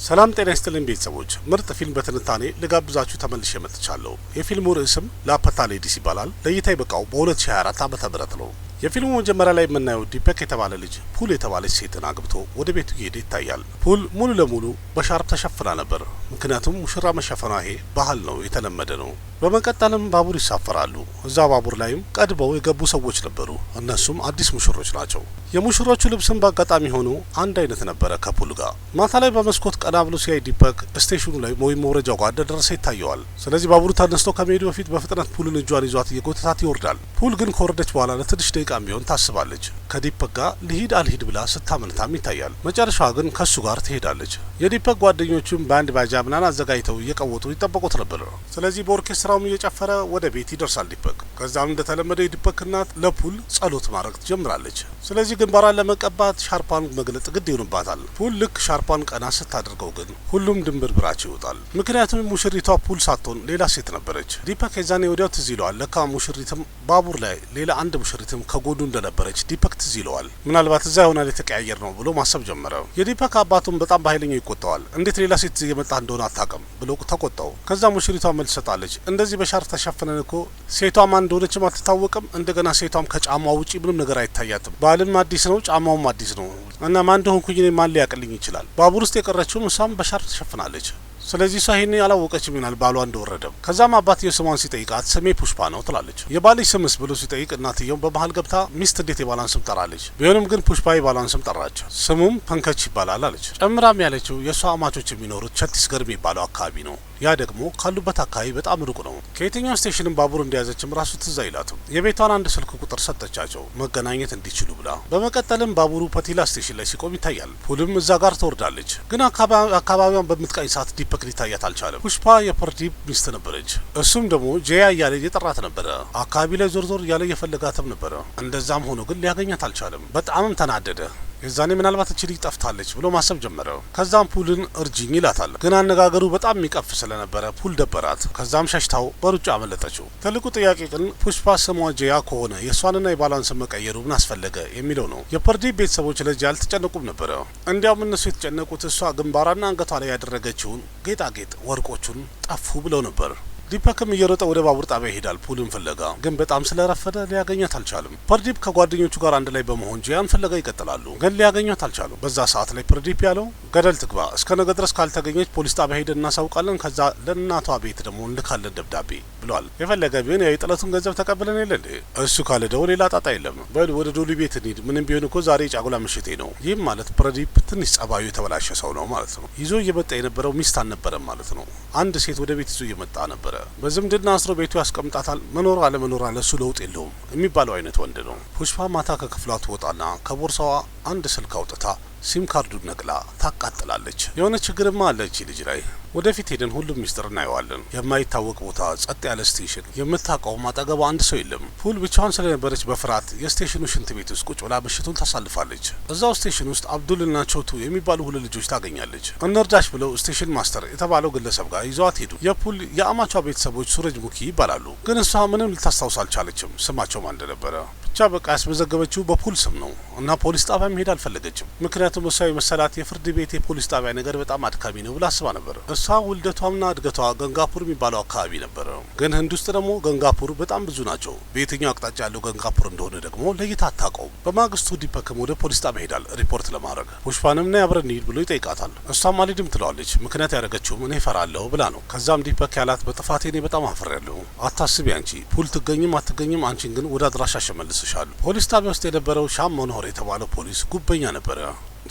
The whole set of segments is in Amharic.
ሰላም ጤና ይስጥልኝ ቤተሰቦች፣ ምርጥ ፊልም በትንታኔ ልጋብዛችሁ ተመልሼ መጥቻለሁ። የፊልሙ ርዕስም ላፐታ ሌዲስ ይባላል። ለእይታ የበቃው በ2024 ዓ.ም ነው። የፊልሙ መጀመሪያ ላይ የምናየው ዲፐክ የተባለ ልጅ ፑል የተባለች ሴትን አግብቶ ወደ ቤቱ እየሄደ ይታያል። ፑል ሙሉ ለሙሉ በሻርፕ ተሸፍና ነበር፣ ምክንያቱም ሙሽራ መሸፈኗ ይሄ ባህል ነው፣ የተለመደ ነው። በመቀጠልም ባቡር ይሳፈራሉ። እዛ ባቡር ላይም ቀድበው የገቡ ሰዎች ነበሩ። እነሱም አዲስ ሙሽሮች ናቸው። የሙሽሮቹ ልብስም በአጋጣሚ ሆኖ አንድ አይነት ነበረ ከፑል ጋር። ማታ ላይ በመስኮት ቀና ብሎ ሲያይ ዲፐክ ስቴሽኑ ላይ ወይም መውረጃው ጋር እንደደረሰ ይታየዋል። ስለዚህ ባቡሩ ተነስቶ ከመሄዱ በፊት በፍጥነት ፑልን እጇን ይዟት እየጎተታት ይወርዳል። ፑል ግን ከወረደች በኋላ ለትንሽ ደቂቃ ቢሆን ታስባለች። ከዲፐክ ጋር ልሂድ አልሂድ ብላ ስታመነታም ይታያል። መጨረሻዋ ግን ከሱ ጋር ትሄዳለች። የዲፐክ ጓደኞቹም ባንድ ባጃ ምናምን አዘጋጅተው እየቀወጡ ይጠበቁት ነበር። ስለዚህ በኦርኬስትራውም እየጨፈረ ወደ ቤት ይደርሳል ዲፐክ። ከዛም እንደተለመደው የዲፐክ እናት ለፑል ጸሎት ማድረግ ትጀምራለች። ስለዚህ ግንባሯን ለመቀባት ሻርፓን መግለጥ ግድ ይሆንባታል። ፑል ልክ ሻርፓን ቀና ስታደርገው ግን ሁሉም ድንብር ብራቸው ይወጣል። ምክንያቱም ሙሽሪቷ ፑል ሳትሆን ሌላ ሴት ነበረች። ዲፐክ የዛኔ ወዲያው ትዝ ይለዋል። ለካ ሙሽሪትም ባቡር ላይ ሌላ አንድ ሙሽሪትም ከጎኑ እንደነበረች ዲፐክ ትዝ ይለዋል። ምናልባት እዛ ይሆናል የተቀያየር ነው ብሎ ማሰብ ጀመረ። የዲፐክ አባቱም በጣም በኃይለኛው ይቆጣዋል። እንዴት ሌላ ሴት እየመጣ እንደሆነ አታውቅም ብሎ ተቆጣው። ከዛ ሙሽሪቷ መልስ ሰጣለች። እንደዚህ በሻርፕ ተሸፍነን እኮ ሴቷ ማን እንደሆነችም አትታወቅም። እንደገና ሴቷም ከጫማው ውጪ ምንም ነገር አይታያትም። ባልም አዲስ ነው፣ ጫማውም አዲስ ነው እና ማን እንደሆንኩኝ እኔ ማን ሊያቅልኝ ይችላል? ባቡር ውስጥ የቀረችውም እሷም በሻርፕ ተሸፍናለች። ስለዚህ እሷ ይሄን አላወቀችም ይሆናል ባሏ እንደወረደም። ከዛም አባትየው ስሟን ሲጠይቃት ስሜ ፑሽፓ ነው ትላለች። የባልሽ ስምስ ብሎ ሲጠይቅ እናትየው በመሀል ገብታ ሚስት እንዴት የባሏን ስም ጠራለች? ቢሆንም ግን ፑሽፓ የባሏን ስም ጠራች። ስሙም ፐንከች ይባላል አለች። ጨምራም ያለችው የእሷ አማቾች የሚኖሩት ቸቲስገር የሚባለው አካባቢ ነው። ያ ደግሞ ካሉበት አካባቢ በጣም ሩቅ ነው። ከየትኛው ስቴሽንም ባቡር እንደያዘችም ራሱ ትዝ አይላትም። የቤቷን አንድ ስልክ ቁጥር ሰጠቻቸው መገናኘት እንዲችሉ ብላ። በመቀጠልም ባቡሩ ፐቲላ ስቴሽን ላይ ሲቆም ይታያል። ፑልም እዛ ጋር ትወርዳለች። ግን አካባቢዋን በምትቃኝ ሰዓት ዲፐክ ሊታያት አልቻለም። ፑሽፓ የፐርዲፕ ሚስት ነበረች። እሱም ደግሞ ጄያ እያለ እየጠራት ነበረ። አካባቢ ላይ ዞር ዞር እያለ እየፈለጋትም ነበረ። እንደዛም ሆኖ ግን ሊያገኛት አልቻለም። በጣምም ተናደደ። የዛኔ ምናልባት እቺ ልጅ ጠፍታለች ብሎ ማሰብ ጀመረ። ከዛም ፑልን እርጅኝ ይላታል። ግን አነጋገሩ በጣም የሚቀፍ ስለነበረ ፑል ደበራት። ከዛም ሸሽታው በሩጫ አመለጠችው። ትልቁ ጥያቄ ግን ፑሽፓ ስሟ ጄያ ከሆነ የእሷንና የባሏን ስም መቀየሩ ምን አስፈለገ የሚለው ነው። የፐርዲፕ ቤተሰቦች ለዚህ አልተጨነቁም ነበረ። እንዲያውም እነሱ የተጨነቁት እሷ ግንባሯና አንገቷ ላይ ያደረገችውን ጌጣጌጥ ወርቆቹን ጠፉ ብለው ነበር። ዲፐክም እየሮጠ ወደ ባቡር ጣቢያ ይሄዳል ፑልን ፍለጋ። ግን በጣም ስለረፈደ ሊያገኛት አልቻለም። ፐርዲፕ ከጓደኞቹ ጋር አንድ ላይ በመሆን ጂያን ፍለጋ ይቀጥላሉ። ግን ሊያገኛት አልቻሉም። በዛ ሰዓት ላይ ፐርዲፕ ያለው ገደል ትግባ፣ እስከ ነገ ድረስ ካልተገኘች ፖሊስ ጣቢያ ሄደን እናሳውቃለን፣ ከዛ ለእናቷ ቤት ደግሞ እንልካለን ደብዳቤ ብሏል። የፈለገ ቢሆን ያው የጥለቱን ገንዘብ ተቀብለን የለ እንዴ? እሱ ካለ ደግሞ ሌላ ጣጣ የለም። በል ወደ ዶሊ ቤት እንሂድ፣ ምንም ቢሆን እኮ ዛሬ የጫጉላ ምሽቴ ነው። ይህም ማለት ፐርዲፕ ትንሽ ጸባዩ የተበላሸ ሰው ነው ማለት ነው። ይዞ እየመጣ የነበረው ሚስት አልነበረም ማለት ነው። አንድ ሴት ወደ ቤት ይዞ እየመጣ ነበረ። በዝምድና አስሮ ቤቱ ያስቀምጣታል። መኖር አለመኖር አለ እሱ ለውጥ የለውም የሚባለው አይነት ወንድ ነው። ፑሽፓ ማታ ከክፍሏ ትወጣና ከቦርሳዋ አንድ ስልክ አውጥታ ሲም ካርዱን ነቅላ ታቃጥላለች። የሆነ ችግርማ አለ እቺ ልጅ ላይ። ወደፊት ሄደን ሁሉም ሚስጥር እናየዋለን። የማይታወቅ ቦታ፣ ጸጥ ያለ ስቴሽን፣ የምታውቀውም አጠገቧ አንድ ሰው የለም። ፑል ብቻዋን ስለነበረች በፍርሃት የስቴሽኑ ሽንት ቤት ውስጥ ቁጭ ብላ ምሽቱን ታሳልፋለች። እዛው ስቴሽን ውስጥ አብዱልና ቾቱ የሚባሉ ሁለት ልጆች ታገኛለች። እንርዳሽ ብለው ስቴሽን ማስተር የተባለው ግለሰብ ጋር ይዘዋት ሄዱ። የፑል የአማቿ ቤተሰቦች ሱረጅ ሙኪ ይባላሉ። ግን እሷ ምንም ልታስታውስ አልቻለችም ስማቸው ማን እንደነበረ። ብቻ በቃ ያስመዘገበችው በፑል ስም ነው እና ፖሊስ ጣቢያ መሄድ አልፈለገችም። ምክንያቱም እሷ የመሰላት የፍርድ ቤት የፖሊስ ጣቢያ ነገር በጣም አድካሚ ነው ብላ አስባ ነበር። እሷ ውልደቷና እድገቷ ገንጋፑር የሚባለው አካባቢ ነበረ። ግን ህንድ ውስጥ ደግሞ ገንጋፑር በጣም ብዙ ናቸው። በየትኛው አቅጣጫ ያለው ገንጋፑር እንደሆነ ደግሞ ለይታ አታውቀውም። በማግስቱ ዲፐክም ወደ ፖሊስ ጣቢያ ሄዳል ሪፖርት ለማድረግ። ፑሽፓንም ና አብረን እንሂድ ብሎ ይጠይቃታል። እሷም አልሄድም ትለዋለች። ምክንያት ያደረገችውም እኔ እፈራለሁ ብላ ነው። ከዛም ዲፐክ ያላት በጥፋቴ እኔ በጣም አፍሬያለሁ፣ አታስቢ አንቺ ፑል ትገኝም አትገኝም፣ አንቺን ግን ወደ አድራሻሽ እመልስሻለሁ። ፖሊስ ጣቢያ ውስጥ የነበረው ሻም ሞኖር የተባለው ፖሊስ ጉበኛ ነበረ።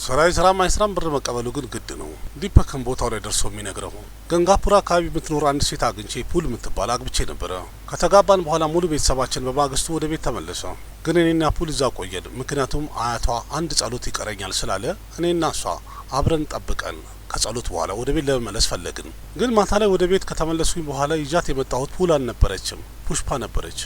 ሰራይ ስራ ማይስራም ብር መቀበሉ ግን ግድ ነው። ዲፐክም ቦታው ላይ ደርሶ የሚነግረው ገንጋፑር አካባቢ የምትኖር አንድ ሴት አግኝቼ ፑል የምትባል አግብቼ ነበረ። ከተጋባን በኋላ ሙሉ ቤተሰባችን በማግስቱ ወደ ቤት ተመለሰ። ግን እኔና ፑል እዛ ቆየን። ምክንያቱም አያቷ አንድ ጸሎት ይቀረኛል ስላለ እኔና እሷ አብረን ጠብቀን ከጸሎት በኋላ ወደ ቤት ለመመለስ ፈለግን። ግን ማታ ላይ ወደ ቤት ከተመለስኩኝ በኋላ ይዣት የመጣሁት ፑል አልነበረችም፣ ፑሽፓ ነበረች።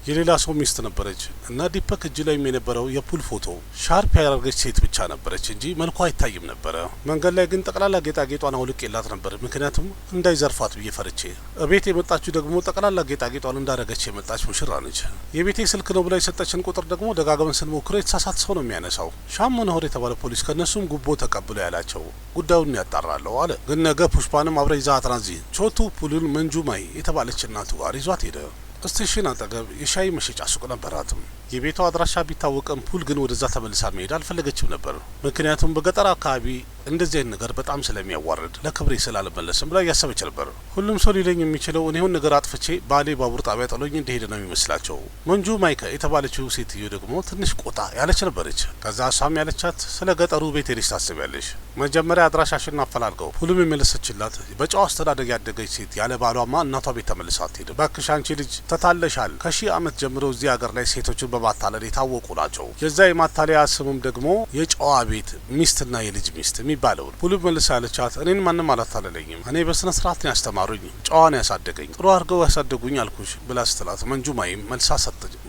የሌላ ሰው ሚስት ነበረች እና ዲፐክ እጅ ላይ የነበረው የፑል ፎቶ ሻርፕ ያደረገች ሴት ብቻ ነበረች እንጂ መልኳ አይታይም ነበረ። መንገድ ላይ ግን ጠቅላላ ጌጣጌጧን አውልቄላት ነበር፣ ምክንያቱም እንዳይዘርፋት ብዬ ፈርቼ። እቤት የመጣችው ደግሞ ጠቅላላ ጌጣጌጧን እንዳረገች የመጣች ሙሽራ ነች። የቤቴ ስልክ ነው ብላ የሰጠችን ቁጥር ደግሞ ደጋግመን ስንሞክረው የተሳሳተ ሰው ነው የሚያነሳው። ሻም መኖር የተባለ ፖሊስ ከነሱም ጉቦ ተቀብሎ ያላቸው ጉዳዩን ያጣራለሁ አለ። ግን ነገ ፑሽፓንም አብረ ይዛት ናዚ ቾቱ ፑልን መንጁማይ የተባለች እናቱ ጋር ይዟት ሄደ። ስቴሽን አጠገብ የሻይ መሸጫ ሱቅ ነበራትም። የቤቷ አድራሻ ቢታወቅም ፑል ግን ወደዛ ተመልሳ መሄድ አልፈለገችም ነበር። ምክንያቱም በገጠር አካባቢ እንደዚህ አይነት ነገር በጣም ስለሚያዋርድ ለክብሬ ስላልመለስም ብላ እያሰበች ነበር። ሁሉም ሰው ሊለኝ የሚችለው እኔውን ነገር አጥፍቼ ባሌ ባቡር ጣቢያ ጥሎኝ እንደሄደ ነው የሚመስላቸው። መንጁ ማይከ የተባለችው ሴትዮ ደግሞ ትንሽ ቆጣ ያለች ነበረች። ከዛ እሷም ያለቻት ስለ ገጠሩ ቤት ሄደሽ ታስቢያለሽ፣ መጀመሪያ አድራሻሽን አፈላልገው። ፑልም የመለሰችላት በጨዋ አስተዳደግ ያደገች ሴት ያለ ባሏማ እናቷ ቤት ተመልሳ አትሄድ። ባክሽ አንቺ ልጅ ተታለሻል። ከ1000 ዓመት ጀምሮ እዚህ ሀገር ላይ ሴቶችን በማታለል የታወቁ ናቸው። የዛ የማታለያ ስምም ደግሞ የጨዋ ቤት ሚስትና የልጅ ሚስት የሚባለው። ፑልም መልሳ ያለቻት እኔን ማንም አላታለለኝም፣ እኔ በስነ ስርዓት ነው ያስተማሩኝ፣ ጨዋ ነው ያሳደገኝ፣ ጥሩ አድርገው ያሳደጉኝ አልኩሽ ብላ ስትላት መንጁማይም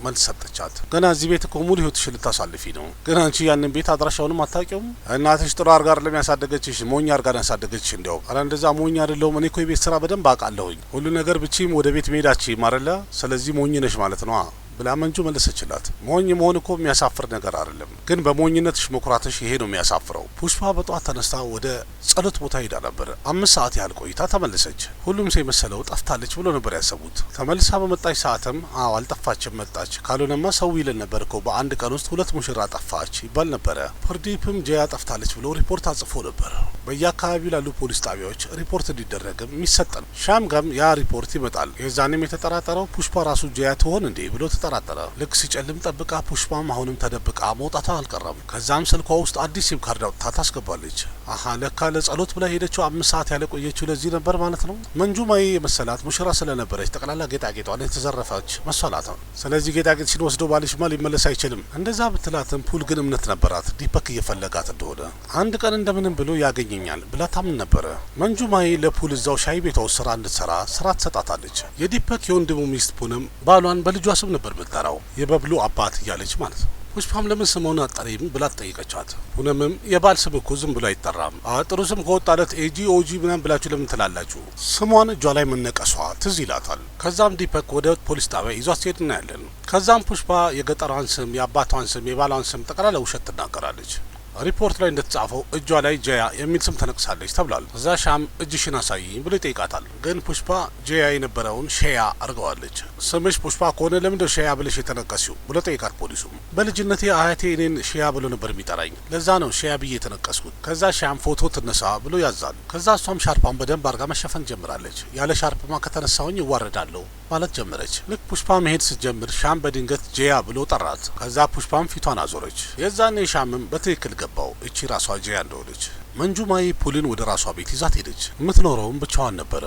መልስ ሰጠቻት። ገና እዚህ ቤት እኮ ሙሉ ህይወትሽን ልታሳልፊ ነው፣ ግን አንቺ ያንን ቤት አድራሻውንም አታውቂውም። እናትሽ ጥሩ አድርጋ አይደለም ያሳደገችሽ፣ ሞኝ አድርጋ ነው ያሳደገችሽ። እንዲያው አረ እንደዛ ሞኝ አይደለሁም፣ እኔ እኮ የቤት ስራ በደንብ አውቃለሁኝ፣ ሁሉ ነገር ብቻም ወደ ቤት መሄዳችም አይደለ፣ ስለዚህ ሞኝ ነሽ ማለት ነው ብላ መንጁ መለሰችላት። ሞኝ መሆን እኮ የሚያሳፍር ነገር አይደለም፣ ግን በሞኝነትሽ መኩራትሽ ይሄ ነው የሚያሳፍረው። ፑሽፓ በጧት ተነስታ ወደ ጸሎት ቦታ ሄዳ ነበር። 5 ሰዓት ያህል ቆይታ ተመለሰች። ሁሉም ሰው የመሰለው ጠፍታለች ብሎ ነበር ያሰቡት። ተመልሳ በመጣች ሰዓትም አዎ አልጠፋችም፣ መጣች፣ ካልሆነማ ሰው ይለን ነበር እኮ በአንድ ቀን ውስጥ 2 ሙሽራ ጠፋች ይባል ነበረ። ፕርዲፕም ጀያ ጠፍታለች ብሎ ሪፖርት አጽፎ ነበር። በየአካባቢው ላሉ ፖሊስ ጣቢያዎች ሪፖርት እንዲደረግም የሚሰጥ ነው። ሻም ጋም ያ ሪፖርት ይመጣል። የዛኔም የተጠራጠረው ፑሽፓ ራሱ ጀያ ትሆን እንዴ ብሎ ተጠራጠረ። ልክ ሲጨልም ጠብቃ ፑሽፓም አሁንም ተደብቃ መውጣቷ አልቀረም። ከዛም ስልኳ ውስጥ አዲስ ሲም ካርድ አውጥታ ታስገባለች። አሀ ለካ ለጸሎት ብላ ሄደችው 5 ሰዓት ያለ ቆየችው ለዚህ ነበር ማለት ነው። መንጁማይ የመሰላት ሙሽራ ስለነበረች ጠቅላላ ጌጣጌጧን የተዘረፈች መሰላት ነው። ስለዚህ ጌጣጌጥ ሲወስደው ባልሽማ ሊመለስ አይችልም። እንደዛ ብትላትም ፑል ግን እምነት ነበራት ዲፐክ እየፈለጋት እንደሆነ። አንድ ቀን እንደምንም ብሎ ያገኘኛል ብላ ታምን ነበረ። መንጁማይ ለፑል እዛው ሻይ ቤቷ ውስጥ ስራ ትሰጣታለች። የዲፐክ የወንድሙ ሚስት ፑልም ባሏን በልጇ ስም ነበር ምትጠራው፣ የበብሉ አባት እያለች ማለት ነው። ፑሽፓም ለምን ስሙን አጠሪም ብላ ጠይቀቻት። ፑነምም የባል ስም እኮ ዝም ብሎ አይጠራም፣ ጥሩ ስም ከወጣለት ኤጂ ኦጂ ምናምን ብላችሁ ለምን ትላላችሁ? ስሟን እጇ ላይ መነቀሷ ትዝ ይላታል። ከዛም ዲፐክ ወደ ፖሊስ ጣቢያ ይዟት ሲሄድ እናያለን። ከዛም ፑሽፓ የገጠሯን ስም፣ የአባቷን ስም፣ የባሏን ስም ጠቅላላ ውሸት ትናገራለች። ሪፖርት ላይ እንደተጻፈው እጇ ላይ ጀያ የሚል ስም ተነቅሳለች ተብሏል። እዛ ሻም እጅሽን አሳይኝ ብሎ ይጠይቃታል። ግን ፑሽፓ ጀያ የነበረውን ሼያ አድርገዋለች። ስምሽ ፑሽፓ ከሆነ ለምንድነው ሼያ ብለሽ የተነቀሲው ብሎ ጠይቃት። ፖሊሱም በልጅነቴ አያቴ እኔን ሼያ ብሎ ነበር የሚጠራኝ፣ ለዛ ነው ሼያ ብዬ የተነቀስኩት። ከዛ ሻም ፎቶ ትነሳ ብሎ ያዛል። ከዛ እሷም ሻርፓን በደንብ አርጋ መሸፈን ጀምራለች። ያለ ሻርፕማ ከተነሳውኝ ይዋረዳለሁ ማለት ጀመረች። ልክ ፑሽፓ መሄድ ስትጀምር ሻም በድንገት ጀያ ብሎ ጠራት። ከዛ ፑሽፓም ፊቷን አዞረች። የዛኔ ሻምም በትክክል ገባው እቺ ራሷ ጀያ እንደሆነች። መንጁማይ ፑልን ወደ ራሷ ቤት ይዛት ሄደች። የምትኖረውም ብቻዋን ነበረ።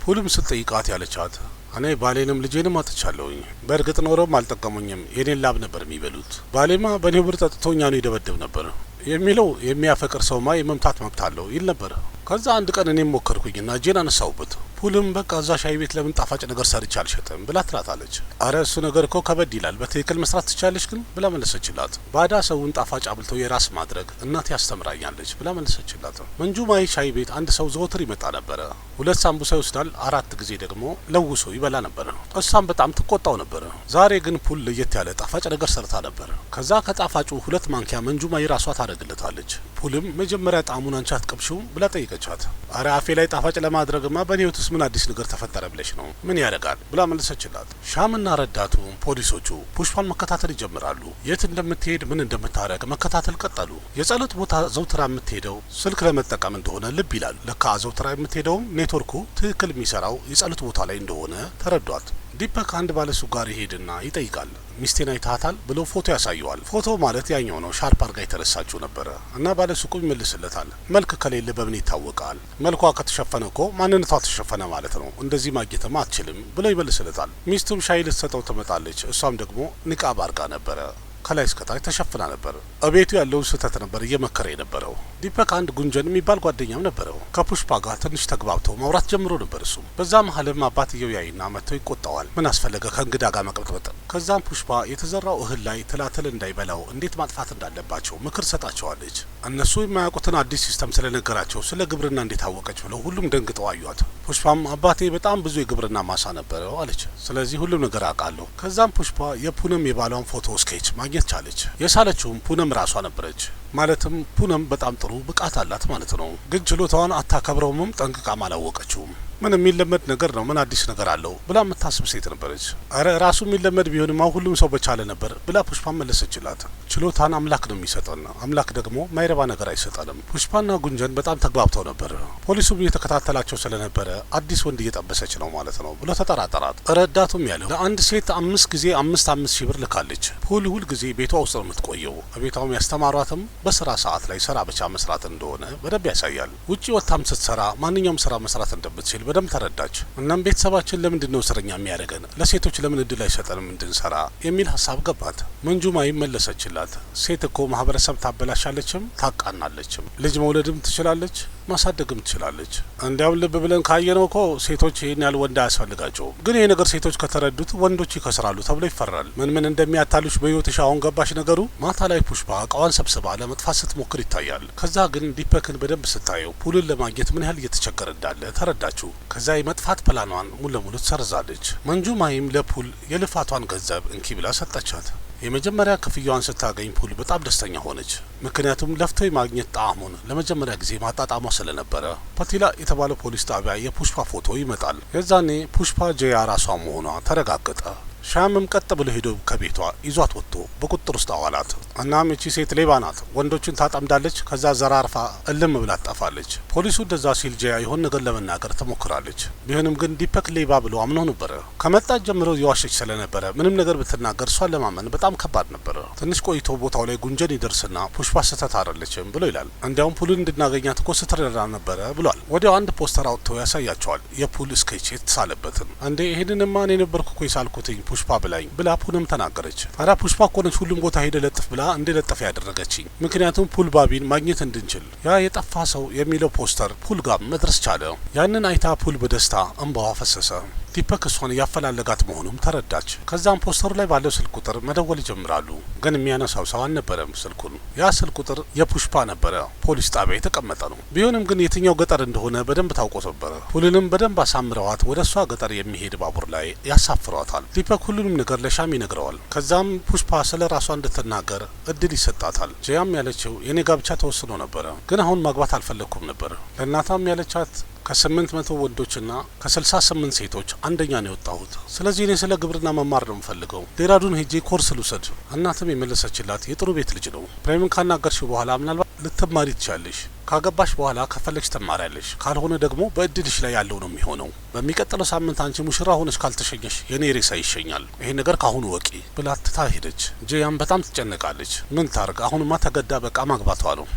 ፑልም ስትጠይቃት ያለቻት እኔ ባሌንም ልጄንም አጥቻለሁኝ። በእርግጥ ኖረውም አልጠቀሙኝም፣ የኔን ላብ ነበር የሚበሉት። ባሌማ በእኔ ብር ጠጥቶ እኛኑ ይደበድብ ነበር የሚለው የሚያፈቅር ሰውማ የመምታት መብት አለው ይል ነበር። ከዛ አንድ ቀን እኔም ሞከርኩኝና እጄን አነሳውበት። ፑልም በቃ እዛ ሻይ ቤት ለምን ጣፋጭ ነገር ሰርቻ አልሸጥም ብላ ትላታለች። አረ እሱ ነገር እኮ ከበድ ይላል፣ በትክክል መስራት ትቻለች ግን ብላ መለሰችላት። ባዳ ሰውን ጣፋጭ አብልተው የራስ ማድረግ እናቴ ያስተምራኛለች ብላ መለሰችላት። መንጁማይ ሻይ ቤት አንድ ሰው ዘወትር ይመጣ ነበረ። 2 ሳምቡሳ ይወስዳል፣ 4 ጊዜ ደግሞ ለውሶ ይበላ ነበር። እሷም በጣም ትቆጣው ነበር። ዛሬ ግን ፑል ለየት ያለ ጣፋጭ ነገር ሰርታ ነበር። ከዛ ከጣፋጩ 2 ማንኪያ መንጁማይ ራሷ ታደርግለታለች። ፑልም መጀመሪያ ጣዕሙን አንቺ አትቀምሺውም ብላ ጠይቀቻት። አረ አፌ ላይ ጣፋጭ ለማድረግማ በእኔ ህይወት ውስጥ ምን አዲስ ነገር ተፈጠረ ብለሽ ነው? ምን ያደርጋል ብላ መለሰችላት። ሻምና ረዳቱ ፖሊሶቹ ፑሽፓን መከታተል ይጀምራሉ። የት እንደምትሄድ ምን እንደምታረግ መከታተል ቀጠሉ። የጸሎት ቦታ ዘውትራ የምትሄደው ስልክ ለመጠቀም እንደሆነ ልብ ይላሉ። ለካ ዘውትራ የምትሄደውም ኔትወርኩ ትክክል የሚሰራው የጸሎት ቦታ ላይ እንደሆነ ተረዷት። ዲፐክ አንድ ባለሱቅ ጋር ይሄድና ይጠይቃል። ሚስቴን አይታታል ብሎ ፎቶ ያሳየዋል። ፎቶ ማለት ያኛው ነው፣ ሻርፕ አርጋ የተነሳችው ነበረ እና ባለሱቁ ይመልስለታል። መልክ ከሌለ በምን ይታወቃል? መልኳ ከተሸፈነ እኮ ማንነቷ ተሸፈነ ማለት ነው፣ እንደዚህ ማግኘትማ አትችልም ብሎ ይመልስለታል። ሚስቱም ሻይ ልትሰጠው ትመጣለች። እሷም ደግሞ ንቃብ አርጋ ነበረ፣ ከላይ እስከታች ተሸፍና ነበር። እቤቱ ያለውን ስህተት ነበር እየመከረ የነበረው። ዲፐክ አንድ ጉንጀን የሚባል ጓደኛም ነበረው። ከፑሽፓ ጋር ትንሽ ተግባብተው ማውራት ጀምሮ ነበር። እሱም በዛ መሀልም አባትየው ያይና መጥተው ይቆጣዋል። ምን አስፈለገ ከእንግዳ ጋር መቅበጥበጥ? ከዛም ፑሽፓ የተዘራው እህል ላይ ትላትል እንዳይበላው እንዴት ማጥፋት እንዳለባቸው ምክር ሰጣቸዋለች። እነሱ የማያውቁትን አዲስ ሲስተም ስለነገራቸው ስለ ግብርና እንዴት አወቀች ብለው ሁሉም ደንግጠው አዩት። ፑሽፓም አባቴ በጣም ብዙ የግብርና ማሳ ነበረው አለች። ስለዚህ ሁሉም ነገር አውቃለሁ። ከዛም ፑሽፓ የፑነም የባሏን ፎቶ ስኬች ማግኘት ቻለች። የሳለችውም ፑነም ራሷ ነበረች። ማለትም ፑነም በጣም ጥሩ ብቃት አላት ማለት ነው። ግን ችሎታዋን አታከብረውምም፣ ጠንቅቃም አላወቀችውም። ምን የሚለመድ ነገር ነው፣ ምን አዲስ ነገር አለው ብላ የምታስብ ሴት ነበረች። አረ ራሱ የሚለመድ ቢሆንማ ሁሉም ሰው በቻለ ነበር ብላ ፑሽፓ መለሰችላት። ችሎታን አምላክ ነው የሚሰጠን፣ አምላክ ደግሞ ማይረባ ነገር አይሰጠንም። ፑሽፓና ጉንጀን በጣም ተግባብተው ነበር። ፖሊሱም እየተከታተላቸው ስለነበረ አዲስ ወንድ እየጠበሰች ነው ማለት ነው ብሎ ተጠራጠራት። ረዳቱም ያለው ለአንድ ሴት 5 ጊዜ 5,500 ብር ልካለች። ፑል ሁል ጊዜ ቤቷ ውስጥ ነው የምትቆየው። ቤቷም ያስተማሯትም በስራ ሰዓት ላይ ስራ ብቻ መስራት እንደሆነ በደንብ ያሳያል። ውጪ ወታም ስትሰራ ማንኛውም ስራ መስራት እንደምትችል በደንብ ተረዳች። እናም ቤተሰባችን ለምንድነው እስረኛ የሚያደርገን? ለሴቶች ለምን እድል አይሰጠንም እንድንሰራ የሚል ሀሳብ ገባት። መንጁማይም መለሰችላት። ሴት እኮ ማህበረሰብ ታበላሻለችም ታቃናለችም። ልጅ መውለድም ትችላለች፣ ማሳደግም ትችላለች። እንዲያውም ልብ ብለን ካየነው እኮ ሴቶች ይህን ያህል ወንድ አያስፈልጋቸውም። ግን ይሄ ነገር ሴቶች ከተረዱት ወንዶች ይከስራሉ ተብሎ ይፈራል። ምን እንደሚያታሉሽ በህይወትሽ አሁን ገባሽ ነገሩ። ማታ ላይ ፑሽፓ እቃዋን ሰብስባ ለመጥፋት ስትሞክር ይታያል። ከዛ ግን ዲፐክን በደንብ ስታየው ፑልን ለማግኘት ምን ያህል እየተቸገረ እንዳለ ተረዳችው። ከዛ የመጥፋት ፕላኗን ሙሉ ለሙሉ ትሰርዛለች። መንጁማይም ለፑል የልፋቷን ገንዘብ እንኪ ብላ ሰጠቻት። የመጀመሪያ ክፍያዋን ስታገኝ ፑል በጣም ደስተኛ ሆነች። ምክንያቱም ለፍቶ የማግኘት ጣዕሙን ለመጀመሪያ ጊዜ ማጣጣሟ ስለነበረ። ፓቲላ የተባለው ፖሊስ ጣቢያ የፑሽፓ ፎቶ ይመጣል። የዛኔ ፑሽፓ ጄያ ራሷ መሆኗ ተረጋገጠ። ሻምም ቀጥ ብሎ ሄዶ ከቤቷ ይዟት ወጥቶ በቁጥጥር ውስጥ አዋላት። እናም እቺ ሴት ሌባ ናት፣ ወንዶችን ታጠምዳለች፣ ከዛ ዘራርፋ እልም ብላ ትጠፋለች። ፖሊሱ እንደዛ ሲል ጄያ የሆነ ነገር ለመናገር ትሞክራለች። ቢሆንም ግን ዲፐክ ሌባ ብሎ አምኖ ነበረ። ከመጣች ጀምሮ የዋሸች ስለነበረ ምንም ነገር ብትናገር እሷን ለማመን በጣም ከባድ ነበረ። ትንሽ ቆይቶ ቦታው ላይ ጉንጀን ይደርስና ፑሽፓ ስህተት አይደለችም ብሎ ይላል። እንዲያውም ፑልን እንድናገኛት እኮ ስትረዳ ነበረ ብሏል። ወዲያው አንድ ፖስተር አውጥተው ያሳያቸዋል፣ የፑል ስኬች የተሳለበትን። እንዴ ይሄንንማ እኔ ነበርኩ እኮ የሳልኩትኝ ፑሽፓ ብላኝ ብላ ፑንም ተናገረች። አራ ፑሽፓ እኮ ነች ሁሉም ቦታ ሄደ ለጥፍ ብላ እንደ ለጠፈ ያደረገችኝ፣ ምክንያቱም ፑል ባቢን ማግኘት እንድንችል። ያ የጠፋ ሰው የሚለው ፖስተር ፑል ጋር መድረስ ቻለ። ያንን አይታ ፑል በደስታ እንባዋ ፈሰሰ። ዲፐክ እሷን እያፈላለጋት መሆኑም ተረዳች። ከዛም ፖስተሩ ላይ ባለው ስልክ ቁጥር መደወል ይጀምራሉ። ግን የሚያነሳው ሰው አልነበረም። ስልኩን ያ ስልክ ቁጥር የፑሽፓ ነበረ። ፖሊስ ጣቢያ የተቀመጠ ነው። ቢሆንም ግን የትኛው ገጠር እንደሆነ በደንብ ታውቆ ነበረ። ፑልንም በደንብ አሳምረዋት ወደ እሷ ገጠር የሚሄድ ባቡር ላይ ያሳፍሯታል። ዲፐክ ሁሉንም ነገር ለሻም ይነግረዋል። ከዛም ፑሽፓ ስለ ራሷ እንድትናገር እድል ይሰጣታል። ጄያም ያለችው የኔ ጋብቻ ተወስኖ ነበረ፣ ግን አሁን ማግባት አልፈለግኩም ነበር። ለእናቷም ያለቻት ከ800 ወንዶችና ከ68 ሴቶች አንደኛ ነው የወጣሁት። ስለዚህ እኔ ስለ ግብርና መማር ነው የምፈልገው። ዴራዱን ሄጄ ኮርስ ልውሰድ። እናትም የመለሰችላት የጥሩ ቤት ልጅ ነው። ፕሬምን ካናገርሽ በኋላ ምናልባት ልትማሪ ትቻለሽ። ካገባሽ በኋላ ከፈለግሽ ትማሪያለሽ፣ ካልሆነ ደግሞ በእድልሽ ላይ ያለው ነው የሚሆነው። በሚቀጥለው ሳምንት አንቺ ሙሽራ ሆነሽ ካልተሸኘሽ የኔ ሬሳ ይሸኛል። ይሄ ነገር ካሁኑ ወቂ ብላ ትታ ሄደች። ጄያም በጣም ትጨነቃለች። ምን ታርግ? አሁንማ ተገዳ በቃ ማግባቷ ነው።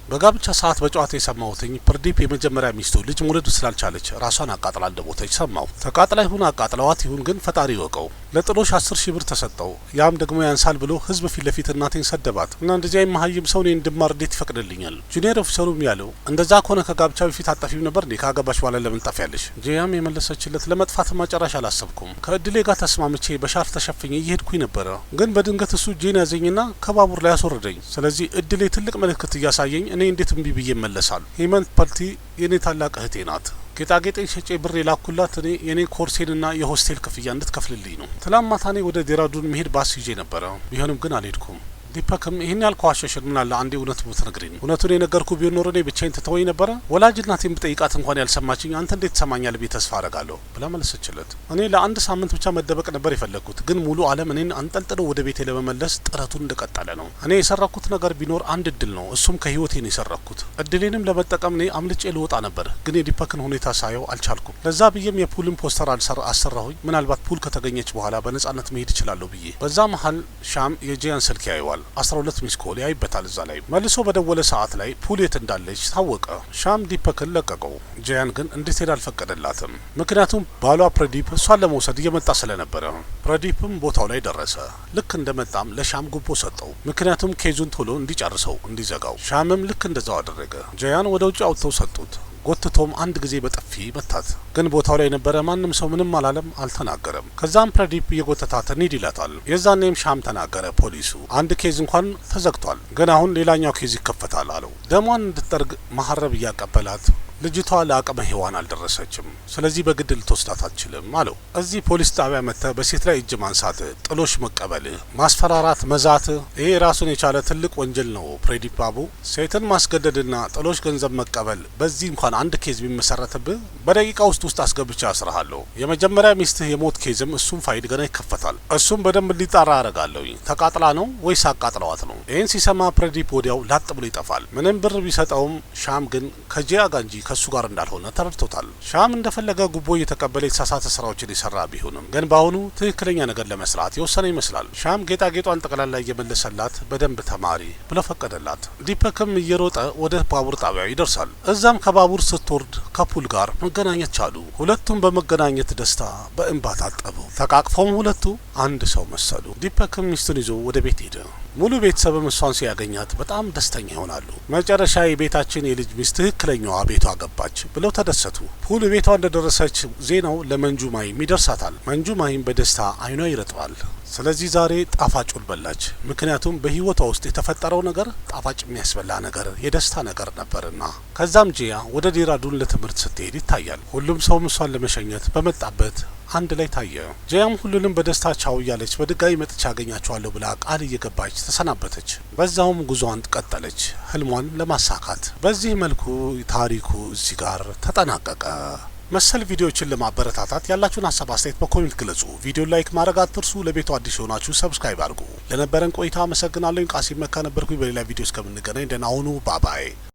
በጋብቻ ሰዓት በጨዋታ የሰማሁትኝ ፕርዲፕ የመጀመሪያ ሚስቱ ልጅ መውለድ ስላልቻለች ራሷን አቃጥላ እንደሞተች ሰማሁ። ተቃጥላ ይሁን አቃጥለዋት ይሁን ግን ፈጣሪ ይወቀው። ለጥሎሽ 10,000 ብር ተሰጠው። ያም ደግሞ ያንሳል ብሎ ህዝብ ፊት ለፊት እናቴን ሰደባት እና እንደዚያ የማሀይም ሰው እኔን እንድማር እንዴት ይፈቅድልኛል? ጁኒየር ኦፊሰሩም ያለው እንደዛ ከሆነ ከጋብቻ በፊት አጠፊም ነበር እንዴ? ካገባሽ በኋላ ለምን ጠፊያለሽ? ጄያም የመለሰችለት ለመጥፋት ማጨራሽ አላሰብኩም። ከእድሌ ጋር ተስማምቼ በሻርፍ ተሸፍኜ እየሄድኩኝ ነበረ። ግን በድንገት እሱ ጄን ያዘኝና ከባቡር ላይ አስወረደኝ። ስለዚህ እድሌ ትልቅ ምልክት እያሳየኝ እኔ እንዴት እምቢ ብዬ እመለሳል? ሄመንት ፐልቲ የኔ ታላቅ እህቴ ናት። ጌጣጌጤን ሸጬ ብር የላኩላት እኔ የኔ ኮርሴንና የሆስቴል ክፍያ እንድትከፍልልኝ ነው። ትላንት ማታ እኔ ወደ ዴራዱን መሄድ ባስ ይዤ ነበረ። ቢሆንም ግን አልሄድኩም። ዲፐክም ይህን ያልከው አሸሽን ምን አለ አንዴ እውነት ብትነግሪኝ። እውነቱን የነገርኩ ቢሆን ኖሮ እኔ ብቻዬን ትተወኝ ነበረ። ወላጅ እናቴን ብጠይቃት እንኳን ያልሰማችኝ አንተ እንዴት ትሰማኛል ብዬ ተስፋ አረጋለሁ ብላ መለሰችለት። እኔ ለ1 ሳምንት ብቻ መደበቅ ነበር የፈለግኩት፣ ግን ሙሉ ዓለም እኔን አንጠልጥሎ ወደ ቤቴ ለመመለስ ጥረቱን እንደቀጠለ ነው። እኔ የሰራኩት ነገር ቢኖር አንድ እድል ነው፣ እሱም ከህይወቴ ነው የሰራኩት። እድሌንም ለመጠቀም እኔ አምልጬ ልወጣ ነበር፣ ግን የዲፐክን ሁኔታ ሳየው አልቻልኩም። ለዛ ብዬም የፑልን ፖስተር አሰራሁኝ። ምናልባት ፑል ከተገኘች በኋላ በነጻነት መሄድ እችላለሁ ብዬ። በዛ መሀል ሻም የጄያን ስልክ ያየዋል። 12 ሚስ ኮል ያይበታል። እዛ ላይ መልሶ በደወለ ሰዓት ላይ ፑል የት እንዳለች ታወቀ። ሻም ዲፐክን ለቀቀው። ጄያን ግን እንድትሄድ አልፈቀደላትም። ምክንያቱም ባሏ ፕረዲፕ እሷን ለመውሰድ እየመጣ ስለነበረ። ፕረዲፕም ቦታው ላይ ደረሰ። ልክ እንደመጣም ለሻም ጉቦ ሰጠው፣ ምክንያቱም ኬዙን ቶሎ እንዲጨርሰው እንዲዘጋው። ሻምም ልክ እንደዛው አደረገ። ጄያን ወደ ውጭ አውጥተው ሰጡት። ጎትቶም አንድ ጊዜ በጥፊ መታት። ግን ቦታው ላይ የነበረ ማንም ሰው ምንም አላለም፣ አልተናገረም። ከዛም ፕረዲፕ እየጎተታት እንሂድ ይላታል። የዛኔም ሻም ተናገረ። ፖሊሱ አንድ ኬዝ እንኳን ተዘግቷል፣ ግን አሁን ሌላኛው ኬዝ ይከፈታል አለው። ደሟን እንድትጠርግ መሀረብ እያቀበላት ልጅቷ ለአቅመ ሔዋን አልደረሰችም፣ ስለዚህ በግድ ልትወስዳት አትችልም አለው። እዚህ ፖሊስ ጣቢያ መጥተህ በሴት ላይ እጅ ማንሳት፣ ጥሎሽ መቀበል፣ ማስፈራራት፣ መዛት ይሄ ራሱን የቻለ ትልቅ ወንጀል ነው። ፕሬዲፕ ባቡ ሴትን ማስገደድና ጥሎሽ ገንዘብ መቀበል፣ በዚህ እንኳን አንድ ኬዝ ቢመሰረትብህ በደቂቃ ውስጥ አስገብቻ አስራሃለሁ። የመጀመሪያ ሚስትህ የሞት ኬዝም እሱም ፋይል ገና ይከፈታል። እሱም በደንብ እንዲጣራ አረጋለሁ። ተቃጥላ ነው ወይስ አቃጥለዋት ነው? ይህን ሲሰማ ፕሬዲፕ ወዲያው ላጥ ብሎ ይጠፋል። ምንም ብር ቢሰጠውም ሻም ግን ከጂያ ጋር እንጂ ከሱ ጋር እንዳልሆነ ተረድቶታል። ሻም እንደፈለገ ጉቦ እየተቀበለ የተሳሳተ ስራዎችን የሰራ ቢሆንም ግን በአሁኑ ትክክለኛ ነገር ለመስራት የወሰነ ይመስላል። ሻም ጌጣጌጧን ጠቅላላ እየመለሰላት በደንብ ተማሪ ብሎ ፈቀደላት። ዲፐክም እየሮጠ ወደ ባቡር ጣቢያው ይደርሳል። እዛም ከባቡር ስትወርድ ከፑል ጋር መገናኘት ቻሉ። ሁለቱም በመገናኘት ደስታ በእንባ ታጠቡ። ተቃቅፈውም ሁለቱ አንድ ሰው መሰሉ። ዲፐክም ሚስቱን ይዞ ወደ ቤት ሄደ። ሙሉ ቤተሰብም እሷን ሲያገኛት በጣም ደስተኛ ይሆናሉ። መጨረሻ የቤታችን የልጅ ሚስት ትክክለኛዋ ቤቷ ገባች ብለው ተደሰቱ። ፑል ቤቷ እንደደረሰች ዜናው ለመንጁ ማሂም ይደርሳታል። መንጁ ማሂም በደስታ አይኗ ይረጥባል። ስለዚህ ዛሬ ጣፋጩን በላች። ምክንያቱም በህይወቷ ውስጥ የተፈጠረው ነገር ጣፋጭ የሚያስበላ ነገር፣ የደስታ ነገር ነበርና። ከዛም ጂያ ወደ ዴራዱን ለትምህርት ስትሄድ ይታያል። ሁሉም ሰውም እሷን ለመሸኘት በመጣበት አንድ ላይ ታየ። ጂያም ሁሉንም በደስታ ቻው እያለች በድጋሚ መጥቻ ያገኛቸዋለሁ ብላ ቃል እየገባች ተሰናበተች። በዛውም ጉዞዋን ቀጠለች ህልሟን ለማሳካት። በዚህ መልኩ ታሪኩ እዚህ ጋር ተጠናቀቀ። መሰል ቪዲዮዎችን ለማበረታታት ያላችሁን ሀሳብ አስተያየት በኮሜንት ግለጹ። ቪዲዮ ላይክ ማድረግ አትርሱ። ለቤቱ አዲስ የሆናችሁ ሰብስክራይብ አድርጉ። ለነበረን ቆይታ አመሰግናለሁ። ቃሲም መካ ነበርኩኝ። በሌላ ቪዲዮ እስከምንገናኝ ደህና ሁኑ። ባባይ